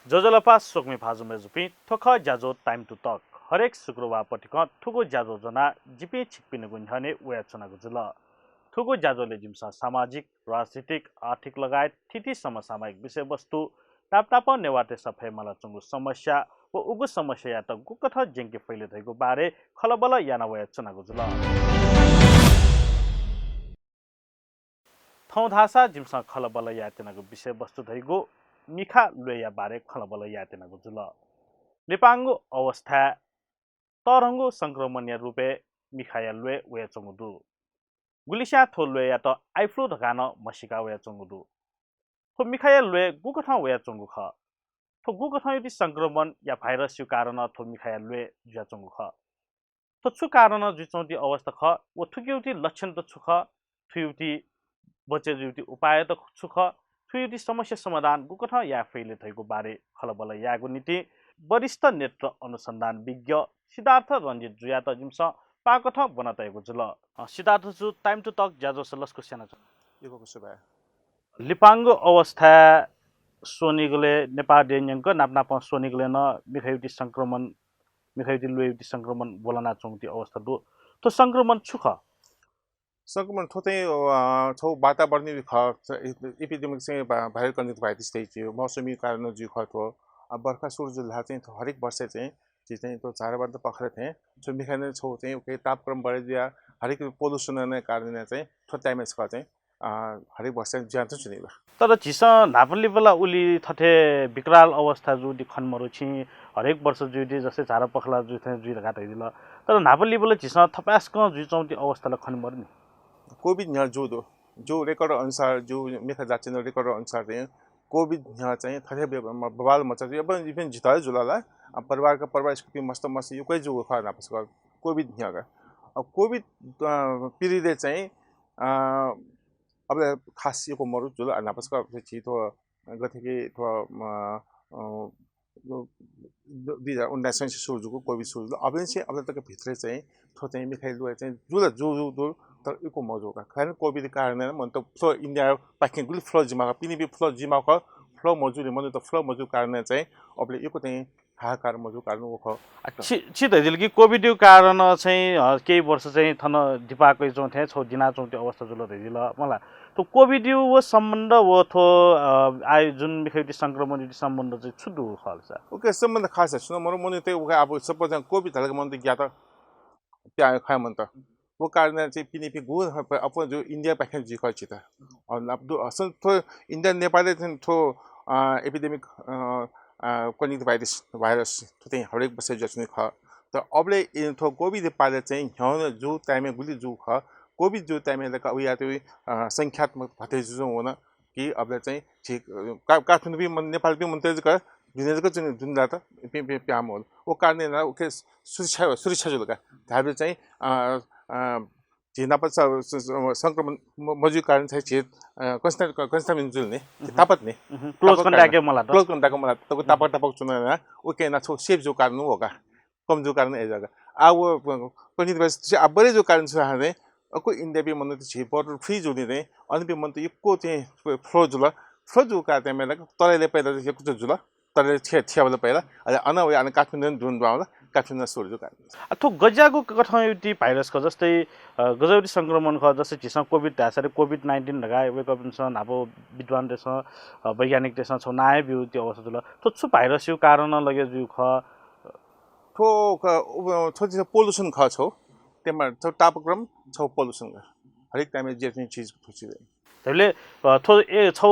जोजोलपा सोक्मी फाजुमे Zupee थोख Jajjo time to talk हरेक शुक्रबार पटिक थुगो जाजो जना जिपी छिप्पिने गुन्झने उया चुनाको जुल थुगो जाजोले जिम्सा सामाजिक राजनीतिक आर्थिक लगायत थिति समसामयिक विषयवस्तु टापटाप नेवाटे सफे मला चुङ्गु समस्या व उगु समस्या या त गुकथ जेङ्के फैले धैको बारे खलबल याना उया चुनाको जुल थौधासा जिम्सा खलबल यातेनाको विषयवस्तु धैगो मिखा लुया बारे खलबल यातेनाको जुल लिपाङ्गु अवस्था तरङ्गु संक्रमणीय रूपे मिखाया लुए उया चंगुदु गुलिसा थो लुए या त आइफ्लू धकान मसिका उया चंगुदु थो मिखाया लुए गुकथा उया चंगु ख थो गुकथा युति संक्रमण या भाइरस यु कारण थो मिखाया लुए जुया चंगु ख थो छु कारण जु चौती अवस्था ख व थुक्युति लक्षण त छु ख थुयुति बचे जुति उपाय त छु ख थुयुति समस्या समाधान गुकथा या फैले थैको बारे खलबल यागु नीति वरिष्ठ नेत्र अनुसन्धान विज्ञ सिद्धार्थ रञ्जित जुया त जिम्स पाकथ बनातएको जुल सिद्धार्थ जु टाइम टु टक ज्याजो सलसको सेना छ यो कसो भयो लिपाङ्गो अवस्था सोनिगले नेपाल डेन्जङको नापनाप सोनिगले न मिखयुति लुयुति संक्रमण बोलना चौंती अवस्था दु तो संक्रमण छुख संक्रमण थोतै छौ वातावरणीय एपिडेमिक चाहिँ भाइरल कन्डिट भाइरस चाहिँ मौसमी कारण जु खतो बर्खा सुरु जुल चाहिँ हरेक वर्ष चाहिँ चाहिँ तो चारबाट पखरे थे छो मिखाने छौ चाहिँ के तापक्रम बढे दिया हरेक पोल्युसन ने कारण चाहिँ थोतैमा छ चाहिँ हरेक वर्ष ज्यान चाहिँ छुनेबा तर झिस नापली बेला उली थथे विकराल अवस्था जुदी खनमरु छि हरेक वर्ष जुदी जस्तै झारा पखला जु थे जुइ घाट हैदिल तर नापली बेला झिस थपास्क जु चौंती अवस्थाले खनमरु नि कोभिड यहाँ जो रेकर्ड अनुसार जो मेखा जाचिन रेकर्ड अनुसार चाहिँ कोभिड यहाँ चाहिँ थथे बवाल मचा अब इभन जिताय जुलाला परिवार स्थिति मस्त यो कोही जो खा नापस कोभिड यहाँ अब कोभिड पीरियड चाहिँ अब खास यो मरु जुल नापस का छिटो गथे थो 2019 सुरुको कोभिड सुरु अब चाहिँ अब तक भित्र चाहिँ थो चाहिँ मिखाइ लुए चाहिँ जुल तर इको मजो का खान कोभिड कारण मन त फ्लो इन्डिया पाकिङ गुल फ्लो जिमा पिनि बि फ्लो जिमा का फ्लो मजुले मन त फ्लो मजु कारण चाहिँ अबले इको चाहिँ हाहाकार मजु कारण हो छि दैदिल कि कोभिड कारण चाहिँ केही वर्ष चाहिँ थन दिपाकै जो थे छौ दिना चौंती अवस्था जुल दैदिल मलाई तो कोभिड वो सम्बन्ध वो थो आइ जुन मिखैति संक्रमण सम्बन्ध चाहिँ छुदु खल्छ ओके सम्बन्ध खास छ म मन त अब सपोज कोभिड हलको मन त ज्ञात त्या खाय मन त वो कारण चाहिँ पिनिपि गु अपन जो इन्डिया पाखन जी खछि त अब असन थो इन्डिया नेपाल थो एपिडेमिक कनिक भाइरस थो हरेक वर्ष जस्ने ख त अबले थो कोभिड पाले चाहिँ ह्याउ जो टाइम गुली जो ख कोभिड जो टाइम लका उया त्यो संख्यात्मक भते जो होना कि अबले चाहिँ ठीक काठमाडौँ भी नेपाल भी मन्त्री का दुनियाको चाहिँ जुन दाता प्याम हो वो कारण न ओके सुरक्षा जो लगा धाबे चाहिँ जिनापत संक्रमण मजु कारण चाहिँ छे कन्स्टामिन जुल ने तापत ने क्लोज कन्ट्याक्ट मलाई तको तापक चुना ओके न छो सेफ जो कारण होगा कम जो कारण ए जगह अब पनि बस अब बरे जो कारण छ हाने अको इन्डिया भी मन त छे बोर्डर फ्री जो ने अनि भी मन त यको चाहिँ फ्लो जो का चाहिँ मलाई तलेले पैदा यको जुल तले छ्याबले पहिला अझ अनवे अनि काठमाडौँ जुन बाउला काठमाडौँ सुरु जो कारण अथवा गजाको कथायुति भाइरस को जस्तै गजाउटी संक्रमण ख जस्तै झिस कोभिड धासरे कोभिड-19 लगाए वेकअप सन अब विद्वान देश वैज्ञानिक देश छ नाय बिउ त्यो अवस्था जुल तो छु भाइरस यो कारण लगे जु ख थो पोल्युसन ख छौ तेमा तापक्रम छौ पोल्युसन हरेक टाइम जे चाहिँ चीज थुछि त्यसले थो ए छौ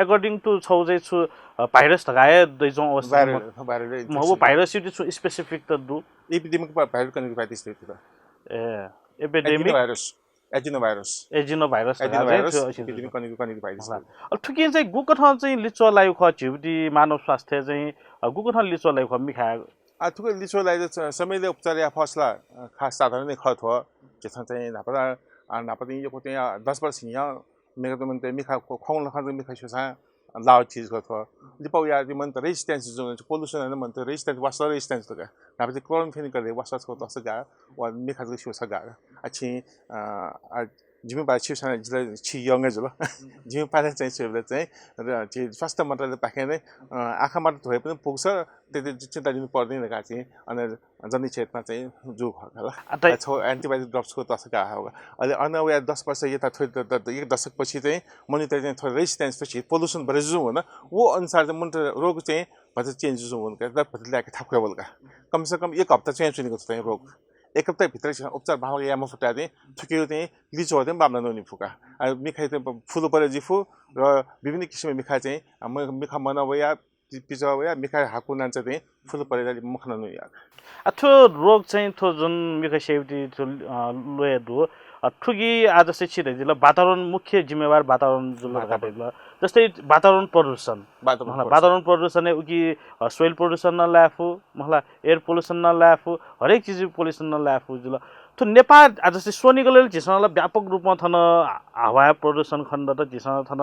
अकॉर्डिंग टु छौ चाहिँ छु भाइरस लगाए दैजौ अवस्था म भाइरस युति छु स्पेसिफिक त दु एपिडेमिक भाइरल कनिक भाइरस थियो ए एपिडेमिक भाइरस एजिनो भाइरस एपिडेमिक कनिक भाइरस अब ठुकिन चाहिँ गुकथ चाहिँ लिचो लायु ख छिउटी मानव स्वास्थ्य चाहिँ गुकथ लिचो लायु ख मिखा आ थुके लिचो लायु समयले उपचार या फसला खास साधारण खत हो जसन चाहिँ नापति यो कोते 10 वर्ष यहाँ मेरो त मन त मिखा खोङ लखा मिखा छसा लाउ चीज को थो लिपौ या मन त रेजिस्टेन्स जो पोल्युसन हैन मन त रेजिस्टेन्स वासर रेजिस्टेन्स त नापति क्लोरिन फेनि करे वासर को तस गा वा मिखा जो छ गा अछि जिम्मे बारे छिउसाना जिल्ला छि यङ्गे जुल जिम्मे पाले चाहिँ छिउले चाहिँ र स्वास्थ्य मन्त्रालयले पाखेने आँखाबाट धोए पनि पुग्छ त्यति चिन्ता लिनु पर्दैन का चाहिँ अनि जन्य क्षेत्रमा चाहिँ जो होला छौ एन्टिबायोटिक ड्रप्सको दशक होगा अहिले अन्य उया 10 वर्ष यता थोरै एक दशकपछि चाहिँ मनिटर चाहिँ थोरै रेजिस्टेन्स पछि पोल्युसन भरे जो हुन वो अनुसार चाहिँ मनिटर रोग चाहिँ भन्छ चेन्ज जो हुन का ल्याके थाप्का बोलका कम से कम एक हप्ता चाहिँ सुनेको छ रोग एक हप्ताभित्र उपचार भाग यामा फुटा चाहिँ थुकेको चाहिँ लिचो हुँदै बाम्ला नहुने फुका मिखाई चाहिँ फुलो परे जिफु र विभिन्न किसिमको मिखा चाहिँ मिखा मनावया पिजवया मिखा हाकु नान्छ चाहिँ फुलो परे मुख नहुने अथो रोग चाहिँ थो जुन मिखा सेफ्टी लोए दो ठुगी आज चाहिँ छिरेजिला वातावरण मुख्य जिम्मेवार वातावरण जुल काटेला जस्तै वातावरण प्रदूषण प्रदूषण है उकी सोइल प्रदूषण न लाफु मला एयर पोल्युसन न लाफु हरेक चीज पोल्युसन न लाफु जुल तो नेपाल आज चाहिँ सोनीको झिसनला व्यापक रूपमा थन हावा प्रदूषण खण्ड त झिसन थन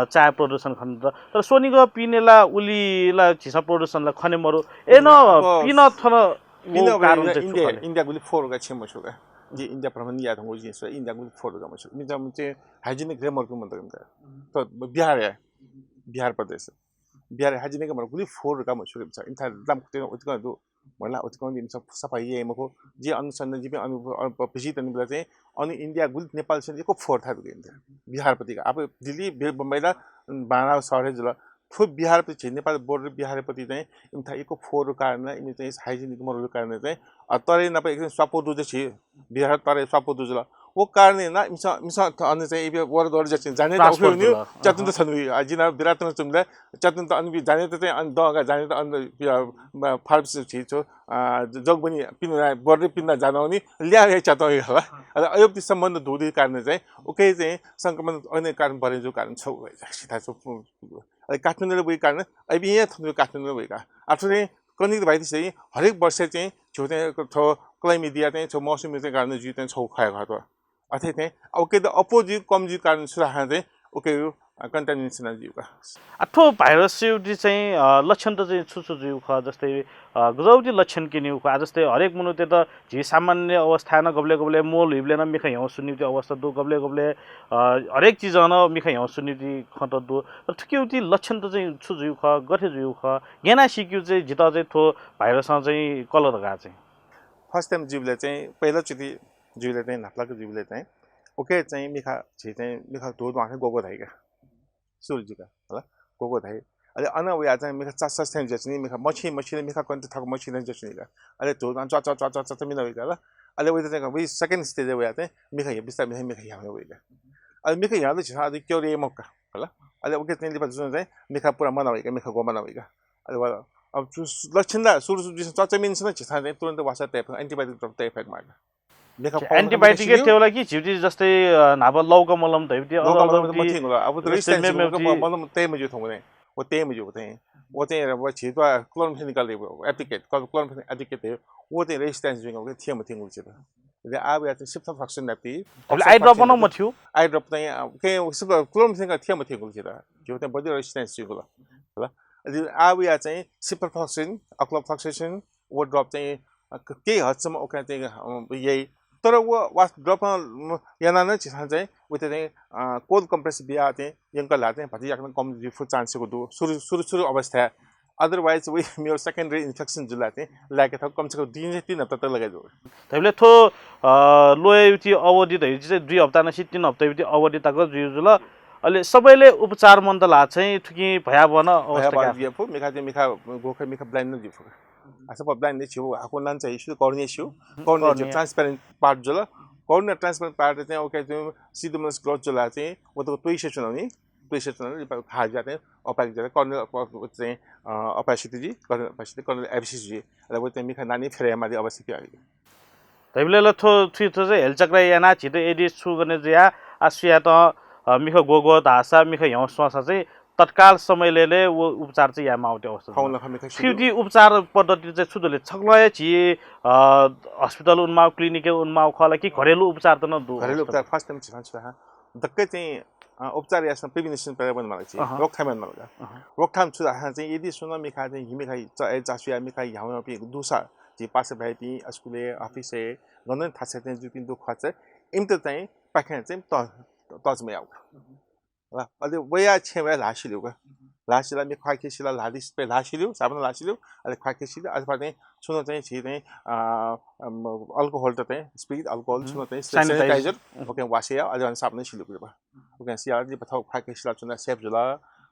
चाय प्रदूषण खण्ड तर सोनीको पिनेला उलीला झिस प्रदूषणला खने मरु एन पिन थन इंडिया गुली फोर का छे मसुगा जी इंडिया प्रबंध या थंगो जी सो इंडिया गुली फोर का मसु मिजा मुचे हाइजीनिक ग्रामर को मंत्र तो बिहार प्रदेश बिहार हाइजीनिक ग्रामर गुली फोर का मसु छ इंथा दाम कुते उतक दु मलाई उतक दिन सफाई ये मको जे अनुसन्धान जी अनुभव विजिट अनि बेला चाहिँ अनि इंडिया गुली नेपाल से एको फोर था बिहार प्रति अब दिल्ली बम्बईला बारा शहर जुल फु बिहार पछि नेपाल बोर्डर बिहार प्रति चाहिँ इम्था एको फोर कारण इमे चाहिँ हाइजीनिक मरल कारण चाहिँ तरे नप एकदम सपोर्ट दु चाहिँ बिहार तरे सपोर्ट दुजला वो कारण ना मिसा अन्य चाहिँ इबे वर चाहिँ जाने त उखु नि चतुन त छनु जिना विराट न चुमले चतुन त अनि जाने त चाहिँ दगा जाने त अन्य फार्मस छि छो जग पनि पिन बोर्डर पिन जानाउनी ल्याए चतoi होला अयोप्ति सम्बन्ध धुदी कारण चाहिँ उकै चाहिँ संक्रमण अन्य कारण बढे जो कारण छ सिधा छ काठमाडौँले बुई कारण अब यहाँ थन्नु काठमाडौँले बुइका आफुले कनिक भाइ चाहिँ हरेक वर्ष चाहिँ छेउते थो क्लाइमेडिया चाहिँ छौ मौसमी चाहिँ कारण जु चाहिँ छौ खाएको हतो अथे चाहिँ अब के त अपोजिट कमजोर कारण सुराहा चाहिँ ओके कन्टामिनेसन जीवका अथो भाइरस सेउटी चाहिँ लक्षण त चाहिँ छुछु जीव ख जस्तै गजौटी लक्षण किन्यु ख जस्तै हरेक मुनु त झि सामान्य अवस्था न गबले गबले मोल हिबले न मिख हौ सुनिति अवस्था दु गबले गबले हरेक चीज न मिख हौ सुनिति खत दु तर ठिक्युटी लक्षण त चाहिँ छु जीव ख गथे जीव ख गेना सिक्यु चाहिँ जिता चाहिँ थो भाइरस चाहिँ कलर गा चाहिँ फर्स्ट टाइम जीवले चाहिँ पहिलो चोटी जीवले चाहिँ नाप्लाको जीवले चाहिँ ओके चाहिँ मिखा झि चाहिँ मिखा धोद माखे गोगो धाइका सुरजीका होला गोगो धाइ अहिले अन उया चाहिँ मिखा चास टाइम जच्ने मिखा मछी मिखा कन्ते थक मछी नै जच्नेका अहिले धोद च च च च च मिना उइका ल अहिले उयो चाहिँ उयो सेकेन्ड स्टेज उया चाहिँ मिखा हे बिस्ता मिखा यामे उइका अहिले मिखा याले छ अझ क्योरे मक्का होला अहिले ओके चाहिँ लिपा जुन चाहिँ मिखा पुरा मना उइका मिखा गो मना उइका अहिले अब लक्षणदा सुरु चच मिन्स न छ तुरन्त वासा type antibiotic drop type effect मार्का एन्टिबायोटिक त्यो लागि झिउटी जस्तै नाब लौका मलम धैपति अब त रेजिस्टेन्स मलम त्यही मजु थौने वो त्यही मजु चाहिँ वो चाहिँ अब छिटो क्लोरोफेनिकल एप्लिकेट क्लोरोफेनिक एप्लिकेट वो चाहिँ रेजिस्टेन्स जुन थिएम थिङ हुन्छ त अब या चाहिँ सिप्टम फक्सन नपि आई ड्रप बनाउ म थियो आई ड्रप चाहिँ के क्लोरोफेनिकल थिएम थिङ हुन्छ त जो चाहिँ बडी रेजिस्टेन्स जुन होला अब या चाहिँ सिप्टम फक्सन अक्लोफ्लक्सेसन वो ड्रप चाहिँ केही हदसम्म ओका चाहिँ यही तर वो वास ड्रपमा याना नै छिसा चाहिँ उते चाहिँ कोल्ड कम्प्रेस बिया चाहिँ यंकला चाहिँ भति याक्न कम फुड चान्सको दु सुरु अवस्था अदरवाइज वी मेरो सेकेन्डरी इन्फेक्सन जुला चाहिँ लागे त कम से कम 3 हप्ता त लगाइ दु तैले थो लोयुटी अवधि दै चाहिँ 2 हप्ता नसी 3 हप्ता बिति अवधि तक जुल अहिले सबैले उपचार मन्दला चाहिँ ठुकी भयावह अवस्था दिएको मिखा गोखा मिखा ब्लाइन्ड न दिएको असब ब्लाइन्ड छिउ आको नान चाहिँ इस्यु गर्ने छिउ गर्ने ट्रान्सपेरेन्ट पार्ट जुल गर्ने ट्रान्सपेरेन्ट पार्ट चाहिँ ओके चाहिँ सिडोमोनास ग्रोथ जुला चाहिँ वो त टुई सेक्सन हो नि टुई सेक्सन खा जाते अपाक जाते कर्नल चाहिँ अपासिटी जी कर्नल अपासिटी कर्नल एबिसिस जी र वो चाहिँ मिखा नानी फेरे मादि अवस्था के आयो तैले थो थि चाहिँ हेलचक्रा याना छिटो एडिस छु गर्ने ज्या आसिया त मिख गोगो धासा मिख हौ स्वासा चाहिँ तत्काल समयले वो उपचार चाहिँ यामा आउने अवस्था फ्युटी उपचार पद्धति चाहिँ छुदले छक्लय छि अस्पताल उन्माव क्लिनिक उन्माव खला कि घरेलु उपचार त न दु घरेलु उपचार फर्स्ट टाइम छ दक्कै चाहिँ उपचार यासन प्रिभेन्सन प्रबन्धन मलाई चाहिँ रोकथाम मलाई रोकथाम छु चाहिँ यदि सुन मिखा चाहिँ हिमिखा चासुया मिखा यामा पि दुसा जी पासे भाइ पि स्कुले अफिस गनन थासे चाहिँ जुतिन दुख छ इम्त चाहिँ पाखे चाहिँ तजमै आउ ल अलि वया छेवा लासिल्यो का लासिला मी खाकेसिला लादिस पे लासिल्यो साबन लासिल्यो अलि खाकेसिला अथवा चाहिँ सुन चाहिँ छि चाहिँ अल्कोहल त चाहिँ स्पिरिट अल्कोहल सुन चाहिँ सैनिटाइजर ओके वासिया अलि अनि साबन सिल्यो कुरा ओके सिया अलि पथाउ खाकेसिला चुना सेफ जुला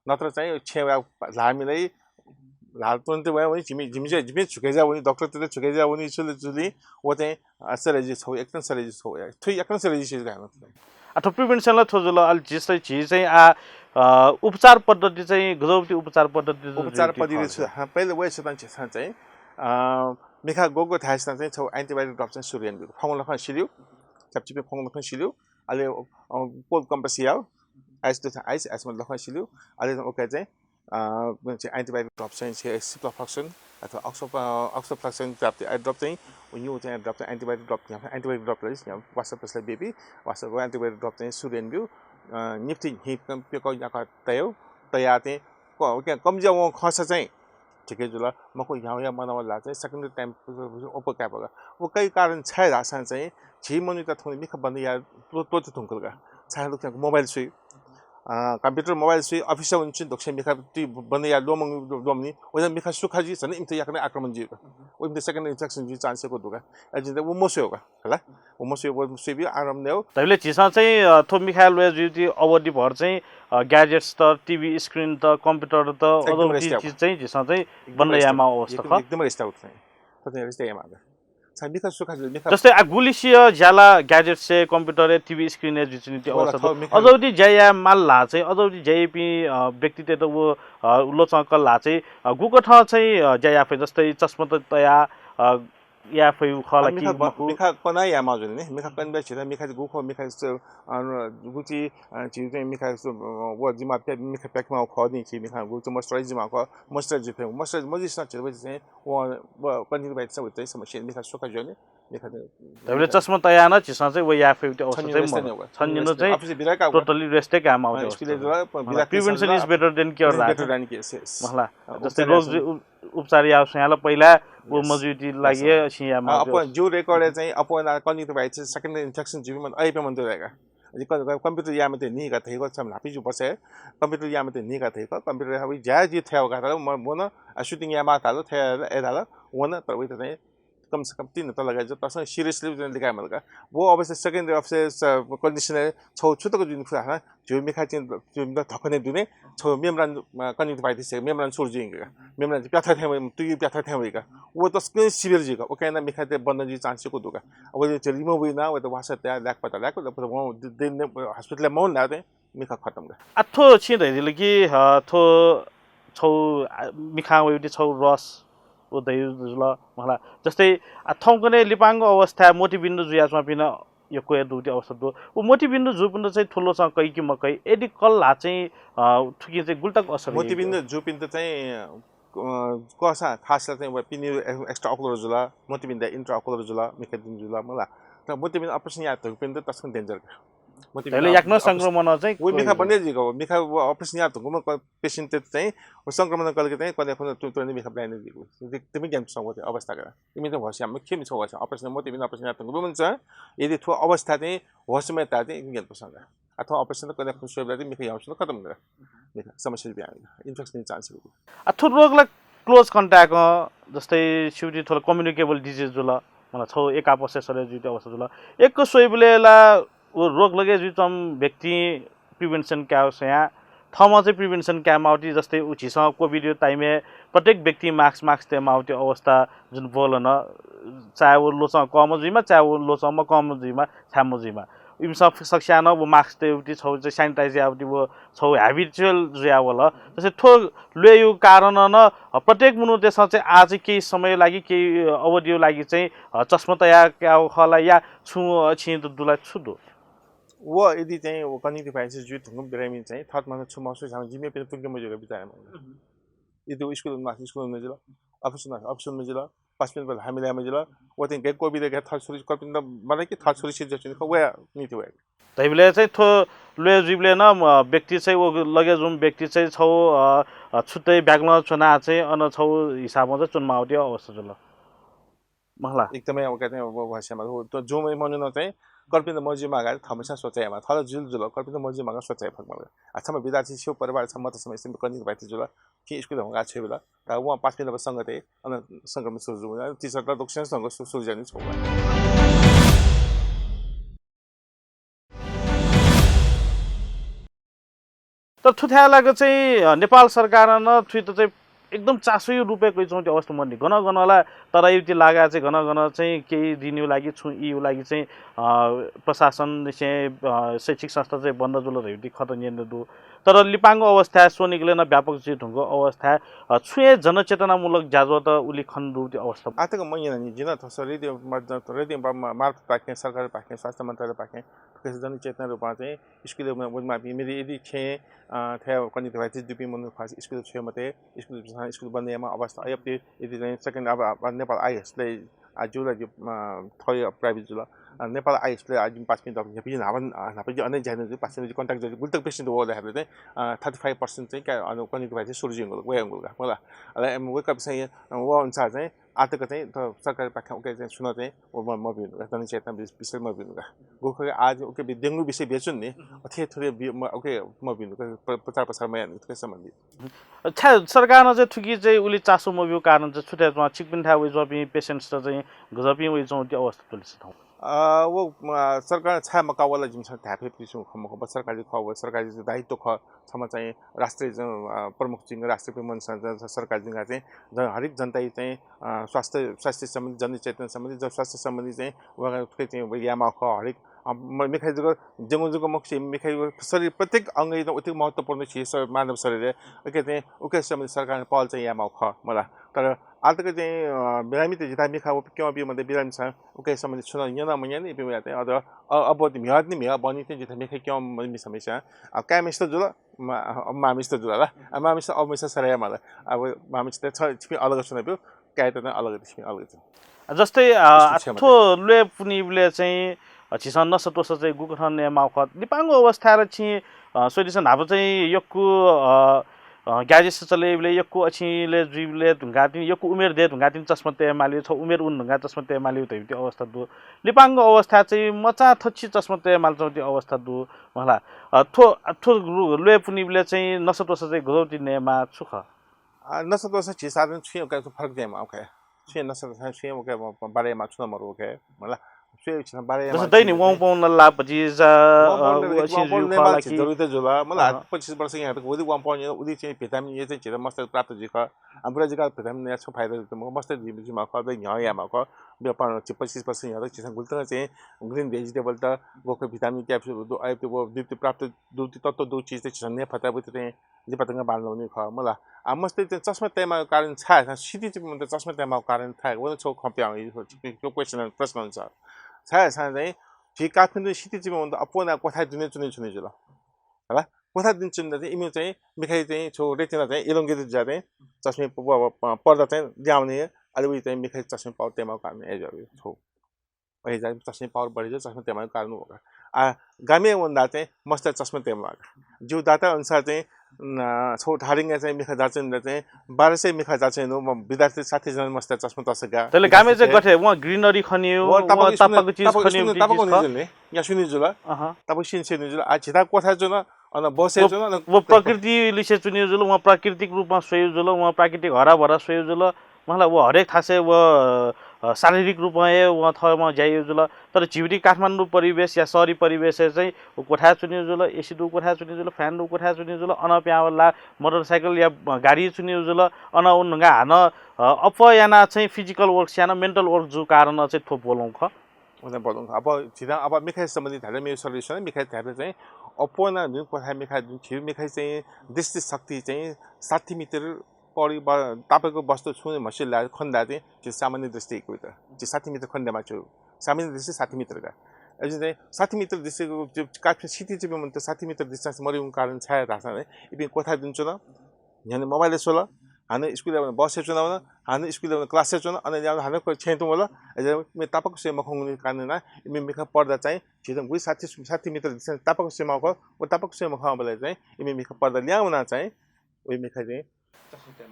नत्र चाहिँ छेवा लामीलाई लाल तुरन्त भयो भने झिमी छुकेजा भने डक्टर तिर छुकेजा भने जुली वो चाहिँ सरेजी छौ एकदम सरेजी छौ थुई एकदम सरेजी छ गानो अथवा प्रिभेन्सनलाई थोजुल अलि जस्तै चीज चाहिँ उपचार पद्धति चाहिँ गजौती उपचार पद्धति पहिले वे छ चाहिँ मिखा गोगो थायसना चाहिँ छौ एन्टिबायोटिक ड्रप चाहिँ सुरियन बिउ फंगल खन सिल्यो चपचिपे फंगल खन सिल्यो अलि कोल्ड कम्प्रेसिया आइस त आइस एसमा लखन सिल्यो अलि ओके चाहिँ एन्टिबायोटिक ड्रप चाहिँ सिप्रोफ्लक्सन अथवा अक्सोफ्लक्सन ड्रप चाहिँ यो चाहिँ ड्रप चाहिँ एन्टिबायोटिक ड्रप चाहिँ वासपसलाई बेबी वासको एन्टिबायोटिक ड्रप चाहिँ सुरेन बिउ निफ्टी हिप पेको याका तयो तया चाहिँ कमजा वो खस चाहिँ ठिकै जुल मको यहाँ मनावला चाहिँ सेकेन्डरी टाइम ओपो क्यापगा वो कई कारण छ रासन चाहिँ झी मनि त थोनी मिख बन्द या तो थुंकलगा छ लोक मोबाइल सुई कंप्यूटर मोबाइल सुई अफिस उनचिन दोक्से मिखा ती बन्द या लोमनी ओजा मिखा सुखाजी छन इमते याकने आक्रमण जी ओ इमते सेकेन्ड इन्फेक्सन जी चान्स को दुगा एजिन वो मोसो होगा हैला वो मोसो वो सेबी आराम ने हो तैले चिसा चाहिँ थो मिखाल वे जुति अवधि भर चाहिँ ग्याजेट्स त टिभी स्क्रिन त कम्प्युटर त अदर चीज चाहिँ चिसा चाहिँ बन्द यामा अवस्था छ एकदम रेस्ट आउट चाहिँ तपाईं रेस्ट यामा जस्तै गुलिसिय ज्याला ग्याजेट से कम्प्युटर टिभी स्क्रिन जुचिनिति अवस्था अजौदी जया माल ला चाहिँ अजौदी जेपी व्यक्ति त वो लोचक ला चाहिँ गुको ठ चाहिँ जया फे जस्तै चस्मत तया या फे खला कि मिखा कना या माजुन नि मिखा कन्बे छिरा मिखा गुखो मिखा गुची चिउ चाहिँ मिखा वो जिमा पे मिखा पेकमा खदि छि मिखा गुचो मोइस्चराइज जिमा ख मोइस्चराइज फे मोइस्चराइज मजिस न छिरा चाहिँ वो कन्टिन्यू बाइट सब चाहिँ समस्या मिखा सुका जने मिखा तबले चस्मा तया न छिसा चाहिँ वो या फे अवस्था चाहिँ छन्नु चाहिँ टोटली रेस्टे काम आउँछ prevention is better than cure महला जस्तै रोग उपचार या यहाँलाई पहिला वो मजुटी लागि छियामा अपन जो रेकर्ड चाहिँ अपन कन्टिन्यू बाइट सेकेन्डरी इन्फेक्सन जिबी मन अहिले मन देगा कंप्यूटर या में नहीं करते हैं सब लापी जो बसे कंप्यूटर या में नहीं करते हैं कंप्यूटर अभी जाए जी थे होगा था वो ना शूटिंग या माता लो थे ए डाला वो ना तो वही तो नहीं कम से कम 3 तो लगा जो तसं सीरियसली लिखा मतलब वो अवश्य सेकेंडरी ऑफिसर कंडीशनर छौ छुतो को जिन फुला ना जो मिखा चिन जो मिला थकने दुने छौ मेमरान कन्टिन्यू बाइट से मेमरान सोल जिंगा मेमरान प्याथा थे तु प्याथा थे होगा वो तो स्किन सीवियर जी का ओके ना मिखा ते बंद जी चांस को दुगा अब वो चली रिमूव हुई ना वो तो वासा त्या लैक पता लैक तो वो दिन हॉस्पिटल में मौन लाते मिखा खत्म गए अथो छिन दैले कि थो छौ मिखा वो छौ रस ओ दै जुल मला जस्तै थौकने लिपाङको अवस्था मोटिबिन्दु जुयासमा पिन यो कोया दुटी अवस्था दो ओ मोटिबिन्दु जु पिन चाहिँ ठुलो छ कै कि मकै यदि कल्ला चाहिँ ठुकी चाहिँ गुल्टक असर मोटिबिन्दु जु पिन त चाहिँ कसा खासला चाहिँ पिनि एक्स्ट्रा अकुलर जुला मोटिबिन्दु इन्ट्रा अकुलर जुला मिखादिन जुला मला त मोटिबिन्दु अपरेसन या त पिन त तस्कन डेन्जर तैले याक्न संक्रमण चाहिँ वो मिखा बन्ने जिको मिखा अपरेसन या त गुम पेशेन्ट चाहिँ संक्रमण कलके चाहिँ कले फोन तुरन्त मिखा प्लान दिएको तिमी गेम सँग अवस्था गरा तिमी त भस्या म खेम छ भस्या अपरेसन मोटिबिन्दु अपरेसन या त गुम हुन्छ यदि थो अवस्था चाहिँ होसमै ता चाहिँ गेम पसँग अथवा अपरेसन कले फोन सोबले चाहिँ मिखा याउँछ खतम गरा मिखा समस्या बिहान इन्फेक्सन चान्स अथवा रोगलाई क्लोज कन्ट्याक्ट जस्तै सिउटी थोर कम्युनिकेबल डिजिज जुल मलाई छौ एक आपसेसले जुटी अवस्था जुल एकको सोइबलेला वो रोग लगे जो तुम व्यक्ति प्रिभेन्सन क्या हो यहाँ थमा चाहिँ प्रिभेन्सन क्या माउटी जस्तै उचिसँग कोभिड यो टाइममा प्रत्येक व्यक्ति मास्क ते माउटी अवस्था जुन बोलन चाहे वो लोसँग कम जुइमा चाहे वो लोसँग कम जुइमा छामो जुइमा इम सब सक्छान वो मास्क ते उटी छौ चाहिँ सैनिटाइज आउटी वो छौ ह्याबिचुअल जुया होला त्यसै थो ले यो कारण न प्रत्येक मुनु त्यसमा चाहिँ आज केही समय लागि केही अवधियो लागि चाहिँ चस्मा तया क्या होला या छु छिन दुला छुदो वो यदि चाहिँ वो कन्टिन्यू फाइनेन्स जुट हुनु बिरामी चाहिँ थर्ड मन छु मसु छ जिमे पे पुगे मजो बिचार यदि स्कुल में जिला अफिस में जिला पासमेन्ट पर हामीले में जिला वो चाहिँ गेट कोभिड के थर्ड सुरी कपिन मलाई के थर्ड सुरी सिचुएसन को वे नीति वे तैबले चाहिँ थो ले जिबले न व्यक्ति चाहिँ वो लगे जुम व्यक्ति चाहिँ छौ छुट्टै ब्याग्न चुना चाहिँ अन छौ हिसाबमा चाहिँ चुनमा आउटी अवस्था जुल महला एकदमै अब कहते हैं वो भाषामा तो जो मैं मनु न चाहिँ कर्पिन मर्जी मागा थमसा सोचाइमा थल जुल जुल कर्पिन मर्जी मागा सोचाइ फक मलाई अच्छा म विद्यार्थी छेउ परिवार छ म त समय सिम कनि भाइ जुल कि स्कुल होगा छे बेला त व 5 मिनट संगते अन संगम सुजु टिचर त दोक्सन संग सुजु छ तर थुथ्यालाको चाहिँ नेपाल सरकार न थुइतो चाहिँ एकदम चासो रुपियाँको चाहिँ त्यो अवस्था मर्ने घन घनलाई तर युति लागा चाहिँ घन घन चाहिँ केही दिनु लागि छु यु लागि चाहिँ प्रशासन चाहिँ शैक्षिक संस्था चाहिँ बन्द जुल युति खतन दु तर लिपाङको अवस्था सोनिकले न व्यापक चाहिँ ढुङ्गो अवस्था छुए जनचेतनामूलक जाजो त उली खन्दु त्यो अवस्था आतेको महिना नि जिन थस रेडियो मार्फत पाके सरकार पाके स्वास्थ्य मन्त्रालय पाके त्यसै जनचेतना रूपमा चाहिँ स्कुलमा मापि मेरो यदि छे थे कनि भाइ चाहिँ दुपी मनु खास स्कुल छे मते स्कुल बन्नेमा अवस्था यति यदि चाहिँ सेकेन्ड अब नेपाल आइएसले जुलाई थयो प्राइभेट जुल नेपाल आइएसले आज 5 मिनट यहाँ हावन हापि अनेक जाने 5 मिनट कन्ट्याक्ट जति गुल्तक पेसेन्ट ओले चाहिँ 35% चाहिँ क्या कनि भाइ चाहिँ सुरुजिङ वे अंगुल मला अले वेक अप चाहिँ वो अनुसार चाहिँ आतेको चाहिँ सरकारी पाखा ओके चाहिँ सुन चाहिँ म बिनु तनी चेतना विषय म बिनु गोखो आज ओके डेंगू विषय बेचुन नि अथे थोरै ओके म बिनु प्रचार प्रसारमा यानि सम्बन्धित छा सरकारले चाहिँ थुकी चाहिँ उली चासो मबियो कारण चाहिँ छुट्या चिकपिन था वे जपि पेशेन्ट्स चाहिँ गजपि वे चाहिँ त्यो अवस्था तुलिस ठाउँ वो सरकार छा मकावाला जिम छ थापे पिसु खमको सरकारी खव सरकारी दायित्व ख छम चाहिँ राष्ट्रिय प्रमुख जिङ राष्ट्रिय प्रमुख सरकार जिङ चाहिँ हरेक जनता चाहिँ स्वास्थ्य सम्बन्धी जनचेतना सम्बन्धी स्वास्थ्य सम्बन्धी चाहिँ वगा चाहिँ यामा ख हरेक मिखाइ जगह जंगुजुको मक्सी मिखाइ शरीर प्रत्येक अंग अति महत्त्वपूर्ण चीज मानव शरीर ओके चाहिँ ओके सम्बन्धी सरकार पहल चाहिँ यामा ख मला तर आजको चाहिँ बिरामी त जिता मिखा क्यों भी मतलब बिरामी छ ओके सम्बन्धी सुन यहाँ म यहाँ नि बिमा चाहिँ अझ अब मिहत नि मिह बनी चाहिँ जिता मिखा क्यों मि समस्या अब कामिस त जुल मामिस त जुल ल मामिस अब मिस सराय मलाई अब मामिस त छ अलग सुनायो काय त अलग अलग छ जस्तै थो ले पुनिले चाहिँ छिसन नसतोस चाहिँ गुकथन माउखत लिपाङको अवस्था र छि सोलिसन हाब चाहिँ यक्कु ग्याजेस चलेले यक्कु अछिले जीवले ढुङ्गातिन यक्कु उमेर दे ढुङ्गातिन चस्मते मालियो छ उमेर उन ढुङ्गा चस्मते मालियो त त्यो अवस्था दु लिपाङको अवस्था चाहिँ मचा थछि चस्मते माल्छ त्यो अवस्था दु मला थो थो ले पुनिले चाहिँ नसतोस चाहिँ गौति नेमा छुख नसतोस छि साधन छि ओके फरक देमा ओके छि नसतोस छि ओके बारेमा छु नम्बर ओके मला जस्तो दैनि वङ पाउन लाभ पछि जरुरत जुला मलाई 25 वर्ष यहाँ त उदी 1 उदी चाहिँ भिटामिन ए चाहिँ छिर मस्त प्राप्त जिख हाम्रो जिका भिटामिन ए छ फाइदा त म मस्त जिमा खदै यहाँ क 25% यहाँ त चिसा गुल्त चाहिँ ग्रीन भेजिटेबल त गोको भिटामिन क्याप्सुल दु आइ त्यो द्वितीय प्राप्त द्वितीय तत्व दु चीज चाहिँ छन्ने फताबुत चाहिँ दिपतंग बाल्नु ख मलाई मस्त चाहिँ चस्मा तेमा कारण छ सिटी चाहिँ म चस्मा तेमा कारण थाहा वो छ खप्या त्यो क्वेशन प्रश्न हुन्छ छ चाहिँ ठीक काठमाडौँ सिटी चाहिँ म अपोना कोठा दिने चुने चुने जुल होला कोठा दिन चुन्दा चाहिँ इमो चाहिँ मिखाइ चाहिँ छो रेटिना चाहिँ एलोङ्गेटेड जा चाहिँ चस्मे पर्दा चाहिँ ल्याउने अलि उयो चाहिँ मिखाइ चस्मे पावर तेमा कारण एजहरू छो अहिले चाहिँ चस्मे पावर बढी चस्मे तेमा कारण हो गामे भन्दा चाहिँ मस्त चस्मे तेमा जिउ दाता अनुसार चाहिँ छो ठारिङ चाहिँ मिखा जाचेन चाहिँ 1200 मिखा जाचेन म विद्यार्थी 60 जना मस्त चस्मा तसका त्यसले गामे चाहिँ गथे वहाँ ग्रीनरी खनियो वहाँ तापाको चीज खनियो तापाको निजले यहाँ सुनि जुल तापा सिन जुल आ छिदा कोठा जुल अन बसे जुल वो प्रकृति लिसे चुनियो जुल वहाँ प्राकृतिक रूपमा सोयो जुल वहाँ प्राकृतिक हराभरा सोयो जुल मलाई वो हरेक थासे वो शारीरिक रूपमा वहाँ थमा जाइयो जुल तर झिउरी काठमाडौँ परिवेश या सहरी परिवेश चाहिँ कोठा चुनियो जुल एसी दु कोठा चुनियो जुल फ्यान दु कोठा चुनियो जुल अन प्यावला मोटरसाइकल या गाडी चुनियो जुल अन उनगा हान अपयाना चाहिँ फिजिकल वर्क याना मेन्टल वर्क जो कारण चाहिँ थोप बोलौँ ख उन बोलौँ अब छिदा अब मिखाइ सम्बन्धी धाले मेरो सल्युसन मिखाइ धाले चाहिँ अपना जुन कोठा मिखाइ जुन छिउ मिखाइ चाहिँ दृष्टि शक्ति चाहिँ 60 मिटर परि तपाईको वस्तु छुने मसिला खन्दा चाहिँ त्यो सामान्य दृष्टिको त त्यो 60 मिटर खण्डमा छु सामान्य दृष्टि 60 मिटरका अझै चाहिँ 60 मिटर दृष्टिको जो काठ सिटी चाहिँ म त 60 मिटर डिस्टेन्स मरिउको कारण छाया राख्छ है इपि कोठा दिन्छु न यहाँ मोबाइल सोला हाने स्कुल बस चुनाउन हाने स्कुल क्लास चुन अनि हाने छेतु होला मे तापको सेमा खङ्गुने कारण ना इमे मिखा पर्दा चाहिँ छिटो गुई 60 मिटर डिस्टेन्स तापको सेमा को ओ तापको सेमा खबले चाहिँ इमे मिखा पर्दा ल्याउन चाहिँ ओइ मिखा चाहिँ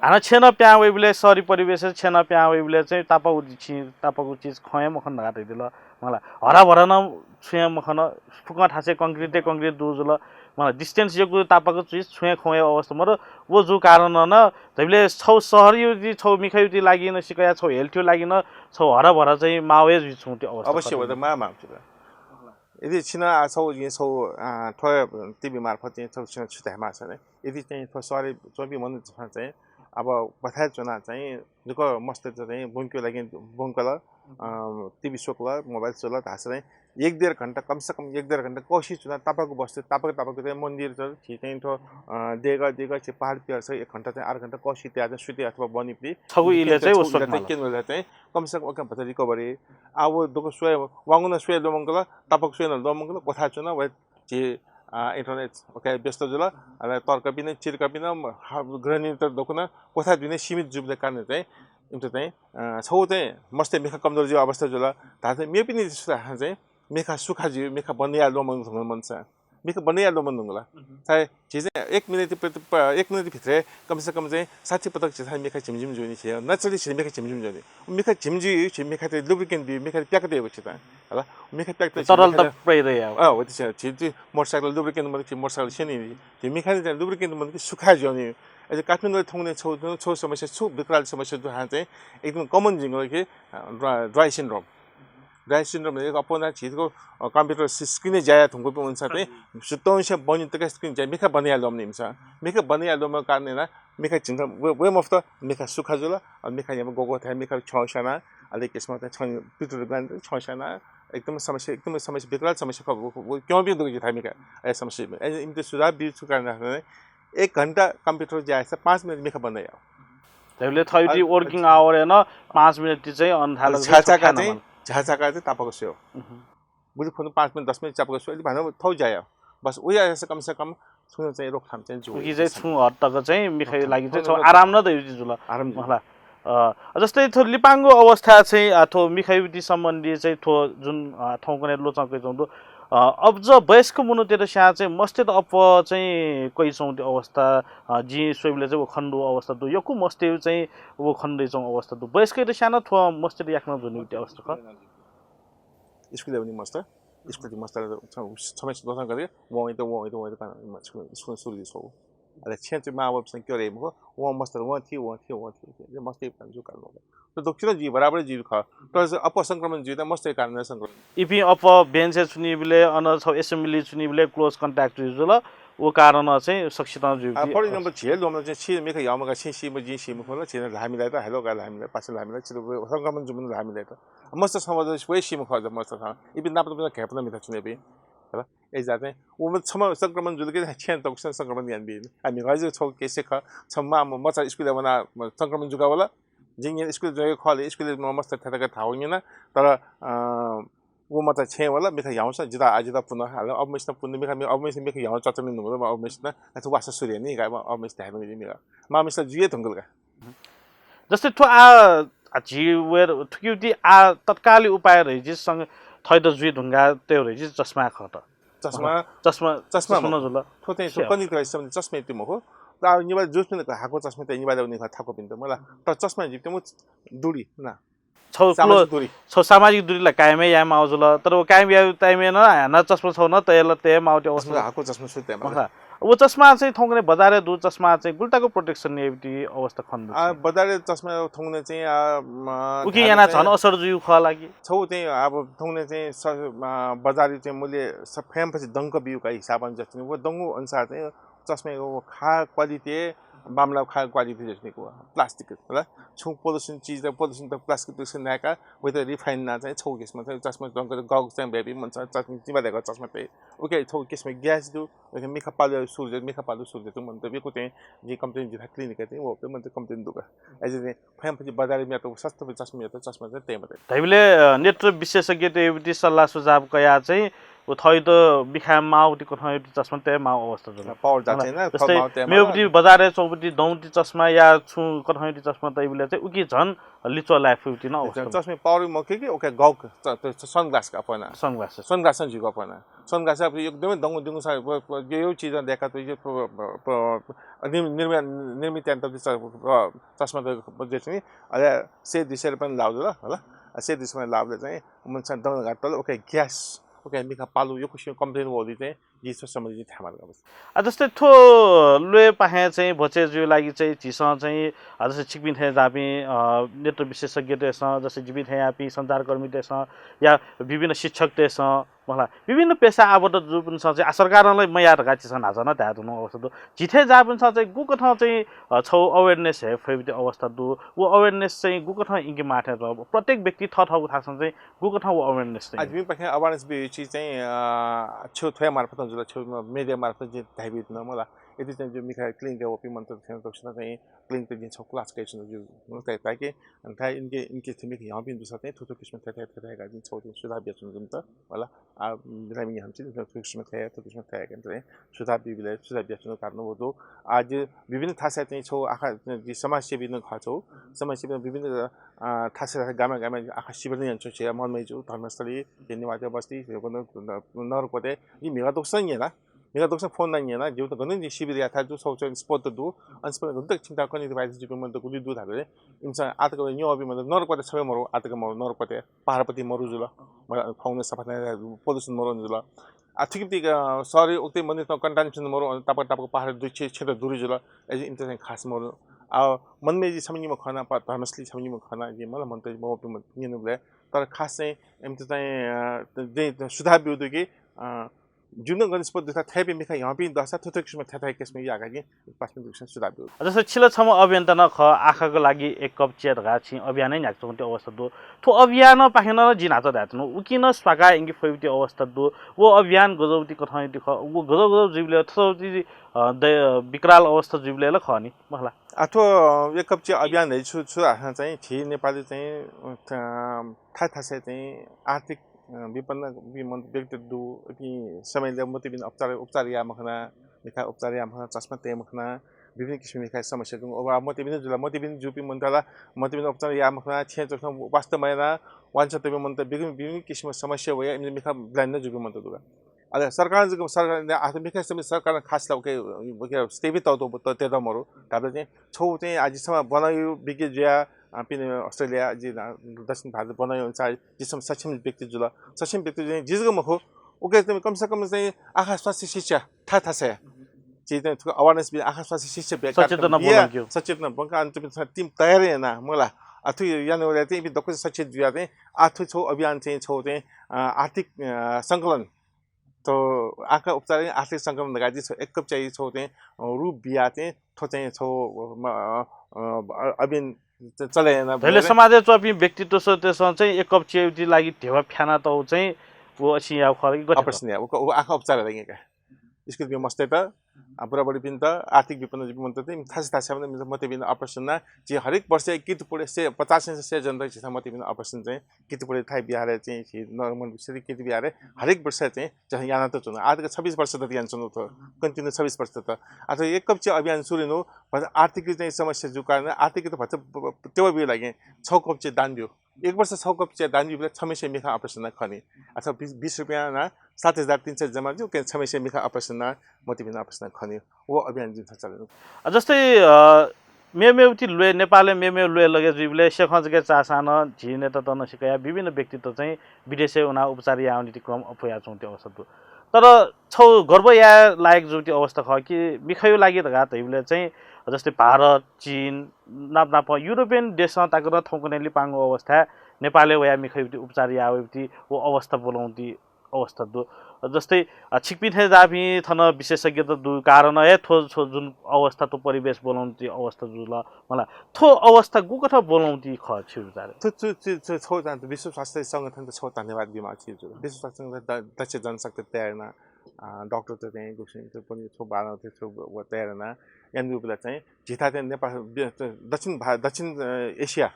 हाना छेन प्या वेबले सरी परिवेश छेन प्या वेबले चाहिँ तापको चीज खय मखन घाटै दिल मलाई हरा भरा न छुया मखन फुका ठासे कंक्रीट दुजुल मलाई डिस्टेंस यो तापाको चीज छुया खोया अवस्था मर वो जो कारण न जहिले छौ शहर युति छौ मिखायुति लागि न सिकाया छौ हेल्थ्यो लागि न छौ हरा भरा चाहिँ मावे जु छु त्यो अवस्था अवश्य हो त मा यदि छिन छौ ये छौ थो टिभी मार्फत चाहिँ छौ छिन छुतामा छ ने यदि चाहिँ थो सरे चोबी मन चाहिँ अब बथा चुना चाहिँ जुको मस्त चाहिँ बुंक्यो लागि बुंकला टिभी सोकला मोबाइल सोला धासरे 1-1.5 घण्टा कम से कम 1-1.5 घण्टा कोशी चुना तापाको बस्ते तापाको चाहिँ मन्दिर चाहिँ थो देगा चाहिँ पहाड पियर छ 1 घण्टा चाहिँ 8 घण्टा कोशी त्यहाँ चाहिँ सुते अथवा बनिपि छगु इले चाहिँ उसो केनले चाहिँ कम से कम ओके भन्छ रिकभरी अब दोको सोय वांगुन सोय दोमंगला तापाको सोय न दोमंगला कोठा चुना व जे इंटरनेट ओके व्यस्त जुल अले तर्क पिने चिरक पिने ग्रहणी त दोकुना कोठा दिने सीमित जुबले कारण चाहिँ इन्टर चाहिँ छौ चाहिँ मस्ते मेखा कमजोर जो अवस्था जुल ताते मे पनि चाहिँ मेखा सुखा जी मेखा बनिया लो मन छ मेखा बनिया लो मन होला चाहे जे चाहिँ 1 मिनेट भित्र कम से कम चाहिँ 60 पटक चाहिँ मेखा झिमझिम जोनी छ नचली छ मेखा झिमझिम जोनी मेखा झिमझी छ मेखा चाहिँ लुब्रिकेन्ट बि मेखा प्याक दिएको छ त होला मेखा प्याक त तरल त प्रइरै हो त्यसो छ मोटरसाइकल लुब्रिकेन्ट मन मोटरसाइकल छ नि त्यो मेखा चाहिँ लुब्रिकेन्ट मन सुखा जोनी अहिले काठमाडौँ ठाउँले छौ समस्या छु विकराल समस्या जो चाहिँ एकदम कमन जिंगो के ड्राई सिन्ड्रोम अपना चीजको कम्प्युटर स्क्रिन जाया थुंको पे उनसा ते सुतों से बनी तक स्क्रिन जाय मेखा बनिया लोम निमसा मेखा बनिया लोम कारण ना मेखा चिन्ता वे मफ्त मेखा सुखा जुला और मेखा यहाँ गोगो था मेखा छौशाना अले किस्म त छ पिटर ग्रान्ड छौशाना एकदम समस्या विकराल समस्या क्यों भी दुखी था मेखा ऐसा समस्या इनके सुधार भी कारण 1 घण्टा कम्प्युटर जाए 5 मिनट मेखा बनाया त्यसले थैटी वर्किङ आवर हैन 5 मिनेट चाहिँ अनथाले छाछाका चाहिँ तापाको स्यो बुझ फोन 5 मिनट 10 मिनट चापाको स्यो भने थौ जायो बस उही आएछ कम से कम छुन चाहिँ रोकथाम चाहिँ जो कि चाहिँ छु हट्टको चाहिँ मिखाइ लागि चाहिँ आराम न त जुल आराम होला जस्तै थो लिपाङ्गो अवस्था चाहिँ थो मिखाइति सम्बन्धी चाहिँ थो जुन ठाउँकने लोचकै चौँदो अब जो वयस्क मुनुतिर स्या चाहिँ मस्ते त अप चाहिँ कोही सौँती अवस्था जी सोइबले चाहिँ वो खण्डो अवस्था दु यकु मस्ते चाहिँ वो खण्डे चौँ अवस्था दु वयस्कै त सानो थो मस्ते याक्न जुनि अवस्था ख स्कुल पनि मस्त स्कुल मस्त समय दोसन गरे वो स्कुल सुरु छौ अले छेच माव चाहिँ के रे मको वो मस्त वो थियो मस्ते जो कालो तो दक्षिण जी बराबर जीव ख तर अप संक्रमण जीव त मस्ते कारण संक्रमण इपि अप बेन्से छुनी बिले अन छ एसेम्बली छुनी बिले क्लोज कन्ट्याक्ट जुल वो कारण चाहिँ सक्षिता जीव फर एक्जाम्पल छेल दोम चाहिँ छि मेख यामगा छि म जी छि म खोला छिन हामीलाई त हेलो गाल हामीलाई पाछे हामीलाई छिरो संक्रमण जुन हामीलाई त मस्त समाज वे छि म खज मस्त छ इपि नाप त खेप्न मिथा छुने बे होला ए जा चाहिँ वो छम संक्रमण जुल के छेन त संक्रमण यान बे हामी गज छौ केसे ख छम्मा म मचा स्कुल बना संक्रमण जुगा होला जिङ स्कुल जगे खले स्कुल मस्त थेतका थाउइन तर वो मत छे वाला मेखा याउँछ जिदा आजिदा पुनः हाल अब मिस्न पुनः अब मिस्न मेखा याउँ चचमिन नुगो अब मिस्न अथवा वासा सूर्य नि गाय अब मिस्न हेर्नु नि मेरा मा मिस्न जुए थंगलका जस्तै थो आ जीवेर थुक्युटी आ तत्काली उपाय रहि जिसँग थै त जुइ ढुंगा त्यो रहि चस्मा खट चस्मा सुन जुल थो चाहिँ सुकनी त चस्मा तिमो हो ता निबा जुस पनि हाको चस्मा त निबा उनी थाको पिन त मला तर चस्मा जिते म दूरी ना छौ सामाजिक दूरीलाई कायमै याम आउजुल तर वो कायम या टाइमे न हैन चस्मा छौ न तयला तय माउटे अवस्था हाको चस्मा सुते वो चस्मा चाहिँ थोंगने बजारे दु चस्मा चाहिँ गुल्टाको प्रोटेक्सन नेभिटी अवस्था खन्नु बजारे चस्मा थोंगने चाहिँ उकि याना छन असर जुयु ख लागि छौ चाहिँ अब थोंगने चाहिँ बजारी चाहिँ मूल्य सफेम पछि दंक बिउका हिसाबमा जस्तो वो दंगु अनुसार चाहिँ चस्माको खा क्वालिटी मामला खा क्वालिटी जस्नेको प्लास्टिक होला छु पोल्युसन चीज र पोल्युसन त प्लास्टिक त्यसको नाका वे त रिफाइन ना चाहिँ छौ केसमा चाहिँ चस्मा दंक गग चाहिँ बेबी मन चस्मा तिमा देखो चस्मा पे ओके छौ केसमा ग्यास दु ओके मेखा पालु सूर्य त मन त बेको चाहिँ जे कम्पनी जिथा क्लिनिक चाहिँ वो पे मन त कम्पनी दुका एज ए फैम पछि बजारे में त सस्तो चस्मा चाहिँ त्यही मात्रै तैले नेत्र विशेषज्ञ देवटी सल्लाह सुझाव कया चाहिँ वो थै त बिखा माउटी को थै चस्मा त्यही माउ अवस्था जुल पावर जान्छ हैन मेउटी बजारे चौबटी दौटी चस्मा या छु कथैटी चस्मा तैबले चाहिँ उकि झन लिचो लाइफ फ्युटी न अवस्था चस्मा पावर मके कि ओके गक सनग्लास का अपना सनग्लास जी का अपना सनग्लास अब एकदमै दंगु दिंगु सा यो चीज देखा तो यो निर्मित यन्त्र चस्मा त जे चाहिँ अले से दिशेर पनि लाउँछ होला से दिशेमा लाउँदा चाहिँ मन दंग गाटल ओके ग्यास ओके मिखा पालु यो कुछ कम्प्लेन होली चाहिँ यी सम्बन्धी थाहा मार्ग बस जस्तै थो लुए पाहे चाहिँ भोचे जो लागि चाहिँ झिस चाहिँ जस्तै छिकबिन थे जापी नेत्र विशेषज्ञ देश जस्तै जीवित थे यापी सञ्चारकर्मी देश या विभिन्न शिक्षक देश मलाई विभिन्न पेसा आबट जो पनि छ चाहिँ सरकारलाई म याद गाछि छन् आज न त्या दुनु अवस्था दु जिथे जा पनि छ चाहिँ गुको ठाउँ चाहिँ छौ अवेरनेस हे फेरि अवस्था दु वो अवेरनेस चाहिँ गुको ठाउँ इन्के माथे प्रत्येक व्यक्ति ठाउँ थाक्छन् चाहिँ गुको ठाउँ अवेरनेस चाहिँ आदमी पाखे अवेरनेस बे चीज चाहिँ छौ थ्या मार्फत जुल छौ मिडिया मार्फत जे धाइबित न मला यदि चाहिँ जो मिखा क्लिनिक ओपी मन्त्र थिएन तक्सन चाहिँ क्लिनिक दिन छौ क्लास कैसन जो नते ताकि अन्था इनके थिमिक यहाँ पनि दुसरा चाहिँ थोथो किस्म थे गादिन छौ दिन सुधार बेच्नु जुम त होला आ बिरामी हम चाहिँ थोथो किस्म थे के सुधार बिबिले सुधार बेच्नु कारण हो दो आज विभिन्न थासा चाहिँ छौ आखा समस्या बिन खछौ समस्या विभिन्न थासा गामा आखा शिविर नै हुन्छ छ मनमै जो धर्मस्थली धन्यवाद बस्ती नरकोटे यी मेगा दोक्सन येना मेगा दोक्सन फोन नाही येना जेउ त गनै शिविर या था जो सोच स्पॉट दु अनस्पट गुन्त चिन्ता कनि बाइज जुको मन त गुली दु थाले इन्सा आतको न्यू अबि मन नरकोटे सबै मरु आतको मरु नरकोटे पाहाडपति मरु जुल फाउन सफा पोल्युसन मरु जुल आथिक सरी उक्ति मन्दिर त कन्टान्सन मरु तापको पहाड दुई क्षेत्र दूरी जुल एज इन्टर खास मरु मनमे जी समझिम खाना धर्मस्थली समझिम खाना जे मलाई मन त म निनुले तर खास चाहिँ एमते चाहिँ सुधार बिउदु कि जुन गणेश पद्धति थेपे मिखा यहाँ पनि दशा थोथो किसिम थेथाइ केसमा यागा कि पासमे दुक्सन सुधार बिउदु जस्तो छिलो छम अभियान त नख आखाको लागि एक कप चिया गाछि अभियानै न्याक्छ त्यो अवस्था दो थो अभियान पाखेन जिन हात दातनु उकिन स्वागा इंगि फैति अवस्था दो वो अभियान गजौती कथाइ दिख वो गजौ जिबले थोति विकराल अवस्था जिबले ल खनि मलाई अथवा एक कप चिया अभियान है छु चाहिँ छि नेपाली चाहिँ थासे चाहिँ आर्थिक विपन्न व्यक्ति दु कि समयले मोतिबिन उपचार या मखना लेखा उपचार या मखना चस्मा ते मखना विभिन्न किसिम लेखा समस्या दु अब मोतिबिन जुला मोतिबिन जुपी मन्तला मोतिबिन उपचार या मखना छे जस्तो वास्तवमा वान्छ तबे मन्त विभिन्न किसिम समस्या भयो इमे मिखा ब्लाइन्ड जुपी मन्त दुगा अले सरकारले आधुनिक समय सरकार खास लौके स्टेबी त तेदमहरु ताबले चाहिँ छौ चाहिँ आजसम्म बनायो विज्ञ ज्या पिन अस्ट्रेलिया जी दक्षिण भारत बनायो अनुसार जिसम सक्षम व्यक्ति जुल सक्षम व्यक्ति चाहिँ जिजको मखो ओके कम से कम चाहिँ आखा स्वास्थ्य शिक्षा थाहा छ जे चाहिँ अवेरनेस बि आखा स्वास्थ्य शिक्षा सचेतना बंका अन्तिम टिम तयार हैन मलाई अथु यानले चाहिँ बि दक्ष सचेत जुया चाहिँ आथु छौ अभियान चाहिँ छौ चाहिँ आर्थिक संकलन तो आँखा उपचार आर्थिक संक्रमण लगाजी छौ एक कप चाहिए छौ चाहिँ रु बिया चाहिँ थो चाहिँ छौ अबिन चलेन भले समाज चपी व्यक्तित्व छ त्यसमा चाहिँ एक कप चिया लागि ढेवा फ्याना त चाहिँ वो अछि या खरकी गथे ऑपरेशन या वो आँखा उपचार रहेंगे का इसके लिए मस्ते त बुढाबुढी पिन त आर्थिक विपन्न जीवन त थाहा भने मतिबिन अपरेसन ना जे हरेक वर्ष कित पुडे से 50 से जनता छ मतिबिन अपरेसन चाहिँ कित पुडे थाइ बिहार चाहिँ नर्मल बिसरी कित बिहार हरेक वर्ष चाहिँ जहाँ याना त चुन आज 26 वर्ष त यान चुन त कन्टिन्यू 26 वर्ष त अथवा एक कप चाहिँ अभियान सुरु नो आर्थिक चाहिँ समस्या जो कारण आर्थिक त भन्छ त्यो बिउ लागि 6 कप चाहिँ दान दियो एक वर्ष 6 कप चाहिँ दान दियो 6 महिना मिखा अपरेसन खने अथवा 20 रुपैयाँ ना 7300 जम्मा जो के 6 महिना मिखा अपरेसन मतिबिन अपरेसन खने वो अभियान जुन चलेन जस्तै मेमेउति लुए नेपालले मेमे लुए लगे जिबले शेखजके चासान झिने त तन सिकाया विभिन्न व्यक्तित्व चाहिँ विदेशे उना उपचार या आउने क्रम अफया छौं त्यो अवस्था तर छौ गर्व या लायक जो त्यो अवस्था ख कि मिखयो लागि त गात हिबले चाहिँ जस्तै भारत चीन नाप युरोपियन देशमा ताकर थौकनेली पाङ्गो अवस्था नेपालले वया मिखयो उपचार या आउति वो अवस्था बोलाउँति अवस्था दु जस्तै छिकपिथे जापी थन विशेषज्ञ त दु कारण है थो जुन अवस्था तो परिवेश बोलाउँति अवस्था जुल मलाई थो अवस्था गुकथ बोलाउँति ख छिउ जारे थो छौ जान विश्व स्वास्थ्य संगठन त छौ धन्यवाद बिमा छि जो विश्व स्वास्थ्य दक्ष जनशक्ति तयारना डाक्टर त चाहिँ गुसिन त पनि छौ बाना त छौ तयारना यानुबला चाहिँ जिता चाहिँ नेपाल दक्षिण एसिया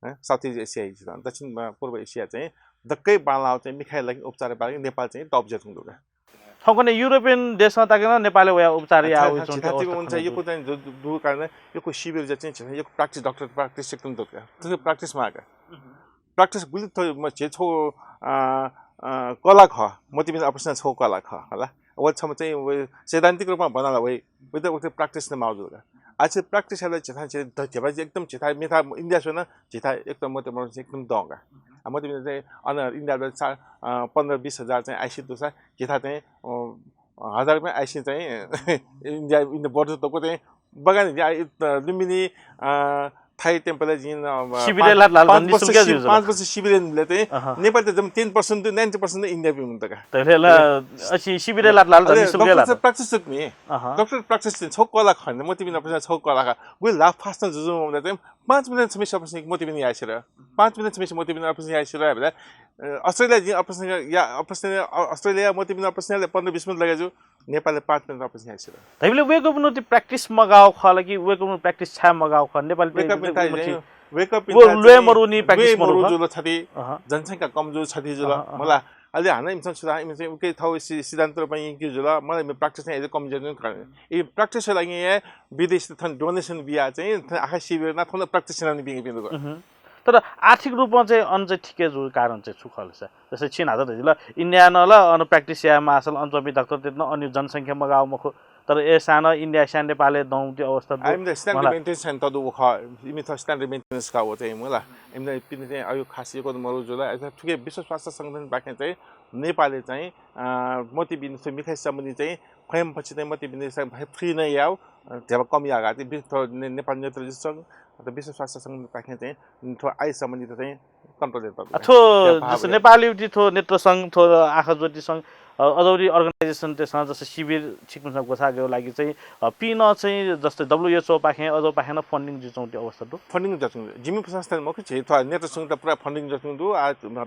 साउथ इस्ट एसिया जिता दक्षिण पूर्व एसिया चाहिँ दक्कै बालाउ चाहिँ मिखाइ लागि उपचार बारे नेपाल चाहिँ टप जेथुङ दुगा थौकने युरोपियन देशमा ताकेन नेपालले वया उपचार या आउ हुन्छ यो को चाहिँ दु कारण यो को शिविर चाहिँ छ यो प्र्याक्टिस डाक्टर प्र्याक्टिस सेक्टन दुगा त्यो प्र्याक्टिस मागा प्र्याक्टिस गुली त म जे छौ कला ख मोटिभेसन अपरेसन छौ कला ख होला वो छ चाहिँ सैद्धान्तिक रूपमा बनाला वइ विथ द प्र्याक्टिस न मौजूद आज प्र्याक्टिसले चाहिँ एकदम चिता मिथा इन्डिया सुन चिता एकदम मोटिभेसन एकदम दंगा म तिमीले चाहिँ अन इन्डियाबाट 15-20 हजार चाहिँ आइसी दुसा किथा चाहिँ 1000 रुपियाँ आइसी चाहिँ इन्डिया बढ्छ तको चाहिँ बगान लुम्बिनी थाई टेम्पल जिन 5 वर्ष शिबिरले चाहिँ नेपाल त जम 10% to 90% इन्डिया पिउनु त का तैलेला असी शिबिरला लाल निसुल्कला डक्टर प्र्याक्टिस नि डक्टर प्र्याक्टिस छौ कला खन म तिमीले प्रश्न छौ कला का उ लाभ फास्ट जुजु भन्दा चाहिँ 5 मिनेट समस्या प्रश्न म तिमीले आइसर 5 मिनेट समस्या म तिमीले प्रश्न आइसर भन्दा अस्ट्रेलिया जी अस्ट्रेलिया म तिमीले प्रश्नले 15-20 मिनेट लगाजु नेपालले 5 मिनेट प्रश्न आइसर तैले वेक अप नो प्र्याक्टिस मगाउ खला कि वेक अप प्र्याक्टिस छा मगाउ ख नेपाल वेकअप लोए मरुनी प्र्याक्टिस मरु जुल छथि जनसंख्या कमजोर छथि जुल मलाई अहिले हाना इमसन सुधा इमसन उके थाउ सिद्धान्त पनि कि जुल मलाई प्र्याक्टिस नै कमजोर कारण ए प्र्याक्टिस लागि विदेश थन डोनेसन बिया चाहिँ आखा शिविर न थन प्र्याक्टिस नै बिगे बिन्दु तर आर्थिक रूपमा चाहिँ अन चाहिँ ठिकै जो कारण चाहिँ सुखल छ जस्तै छिन हात ल इन्डिया न ल अन प्र्याक्टिस या मासल अञ्चबी डाक्टर त्यतन अनि जनसंख्या मगाउ मखो तर ए सानो इन्डिया सान नेपालले दौ त्यो अवस्था I'm the standard maintenance centre दु ख इमि थ स्ट्यान्डर्ड मेन्टेनेन्स का हो चाहिँ मला इमले पिने चाहिँ आयो खासिएको मरु जुल ठुके विश्व स्वास्थ्य संगठन बाके चाहिँ नेपालले चाहिँ मोतिबिन मिखाइ सम्बन्धी चाहिँ फयम पछि चाहिँ मोतिबिन फ्री नै याउ त्यहाँ कमी आगा चाहिँ नेपाल नेतृत्व संघ विश्व स्वास्थ्य संगठन बाके चाहिँ थो आइ सम्बन्धी चाहिँ कन्ट्रोल गर्छ थो जस्तो नेपाल युटी थो नेत्र संघ थो आँखा ज्योति संघ अदौरी अर्गनाइजेसन त्यसमा जस्तो शिविर छिक्नुसँग गोसाको लागि चाहिँ पिन चाहिँ जस्तै WHO पाखे अझ पाखेन फन्डिङ जिचौँ त्यो अवस्था दु फन्डिङ जचुङ जिमी संस्था मको छ नेत्र संघ त पुरा फन्डिङ जचुङ दु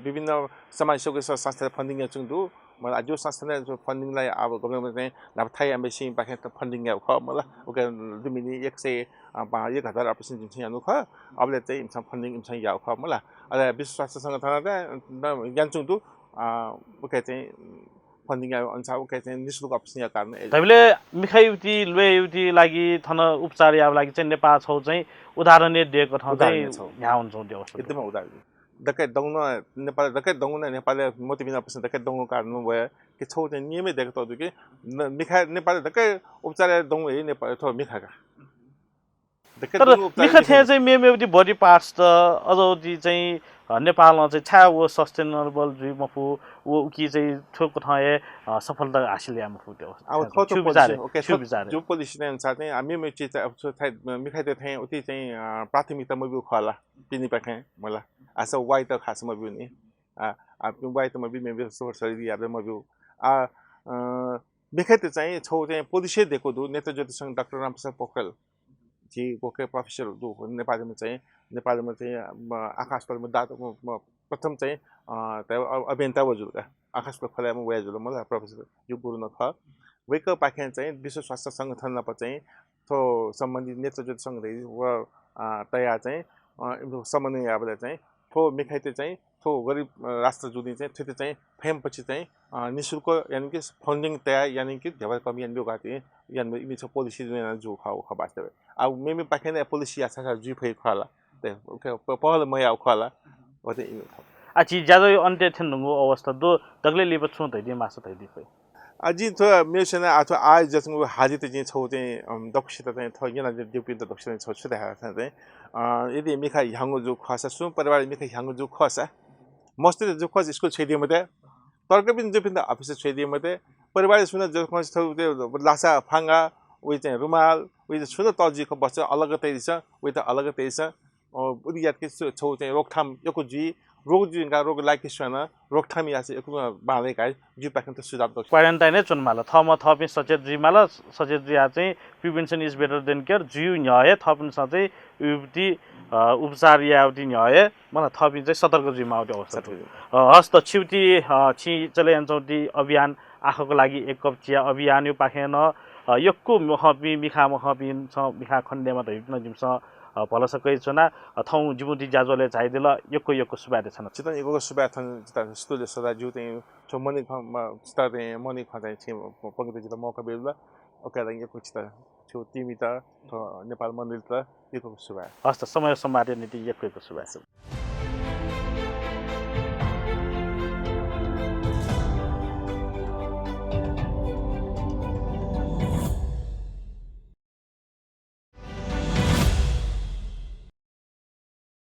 विभिन्न समाजसेवी संस्था फन्डिङ जचुङ दु मलाई जो संस्थाले फन्डिङलाई अब गभर्नमेन्ट चाहिँ अब थाई एम्बेसी पाखे त फन्डिङ याउ ख मलाई ओके दुमिनी 1000 अपरेसन जिन्छ यानु ख अबले चाहिँ इमसा फन्डिङ इमसा याउ ख मलाई अले विश्व स्वास्थ्य संगठन त ज्ञानचुङ दु ओके चाहिँ फन्डिङ आयो अनुसार ओके चाहिँ निशुल्क अपरेसन या कारण हामीले मिखाइ युटी लुए युटी लागि थन उपचार या लागि चाहिँ नेपाल छौ चाहिँ उदाहरण दिएको ठाउँ चाहिँ यहाँ हुन्छ त्यो अवस्था एकदमै उदाहरण दकै दौन नेपाल दकै दौन नेपालले मोतिबिना अपरेसन दकै दौन कारण भयो कि छौ चाहिँ नियमै देख्छ कि मिखा नेपाल दकै उपचार दौ है नेपाल थो मिखाका तर मिखा थिए चाहिँ मेमेउटी बडी पार्ट्स त अझौटी चाहिँ नेपालमा चाहिँ छा वो सस्टेनेबल जुइ मफु वो कि चाहिँ ठोक ठाए सफलता हासिल या मफु त्यो अब थो विचार जो पोलिसी अनुसार चाहिँ हामी मेची चाहिँ मिखाइ त थे उति चाहिँ प्राथमिकता मबि खला पिनि पाखे मलाई आसा वाइ त खास मबि नि आ वाइ त मबि मेबि सोर्सरी याबे मबि मिखाइ त चाहिँ छौ चाहिँ पोलिसी दिएको दु नेत्र ज्योति संघ डाक्टर रामप्रसाद पोखरेल जी गोके प्रोफेसर दु नेपालमा चाहिँ आँखा अस्पतालमा प्रथम चाहिँ अभियन्ता वजुल आँखा खोलामा वजुल मलाई प्रोफेसर यो गुरु न ख वेक पाखे चाहिँ विश्व स्वास्थ्य संगठन चाहिँ थो सम्बन्धित नेत्र ज्योति संघ व तया चाहिँ समन्वय याबले चाहिँ थो मिखाइते चाहिँ थो गरिब राष्ट्र जुनि चाहिँ त्यो चाहिँ फेम पछि चाहिँ निशुल्क यानी कि फन्डिङ तया यानी कि धेरै कमी यानी गाते यानी इमी छ पोलिसी जो खाओ खबास्ते अब मेमे पाखेन पोलिसी आछा जु फै खला पहल मया खला ओते इमी आछि ज्यादा अन्त्य थेनुगो अवस्था दो दगले लिब छु तैदि मास तैदि फै अझै थो मेसन अथवा आज जसको हाजिर चाहिँ छौ चाहिँ दक्षता चाहिँ थ yana ड्युटी त दक्षता छौ छ देखा चाहिँ यदि मिखा ह्याङ्गो जो खसा सु परिवार मिखा ह्याङ्गो जो खसा मस्ते जो खस स्कुल छेदिए मते तर्क पनि जो पिन अफिस छेदिए मते परिवार सुन जो खस थौ त्यो लासा फांगा उइ चाहिँ रुमाल उइ चाहिँ सुन तजी ख बच्चा अलग तैरिछ उइ त अलग तैरिछ उदि यात के छौ चाहिँ रोकथाम यको जी रोग जुनका रोग लाइक सुन रोकथाम या चाहिँ यको बाले काय जु पाखन त सुझाव दक्ष क्वारेन्टाइन चुनमाला थमा थपि सचेत जिमाला सचेत जिया चाहिँ prevention is better than care जिउ न्याय थपिन चाहिँ युवती उपचार यावती न्याय मलाई थपिन चाहिँ सतर्क जिमा आउने अवस्था हस् त छिउटी छि चले अञ्चौटी अभियान आँखाको लागि एक कप चिया अभियान यो पाखेन यक्को महबी मिखा महबिन छ मिखा खण्डेमा त हिप्न जिमस भल सकै छना थौ जिबुटी जाजोले चाहिदिल यक्को सुबारे छन चित यक्को सुबारे छन चित स्तुले सदा जु चाहिँ छ मनि स्टार्ट मनि खजाइ छ पंक्ति चित मौका बेला ओके यक्को चित छ तिमी त नेपाल मन्दिर त यक्को सुबारे हस् त समय सम्मार्य नीति यक्को सुबारे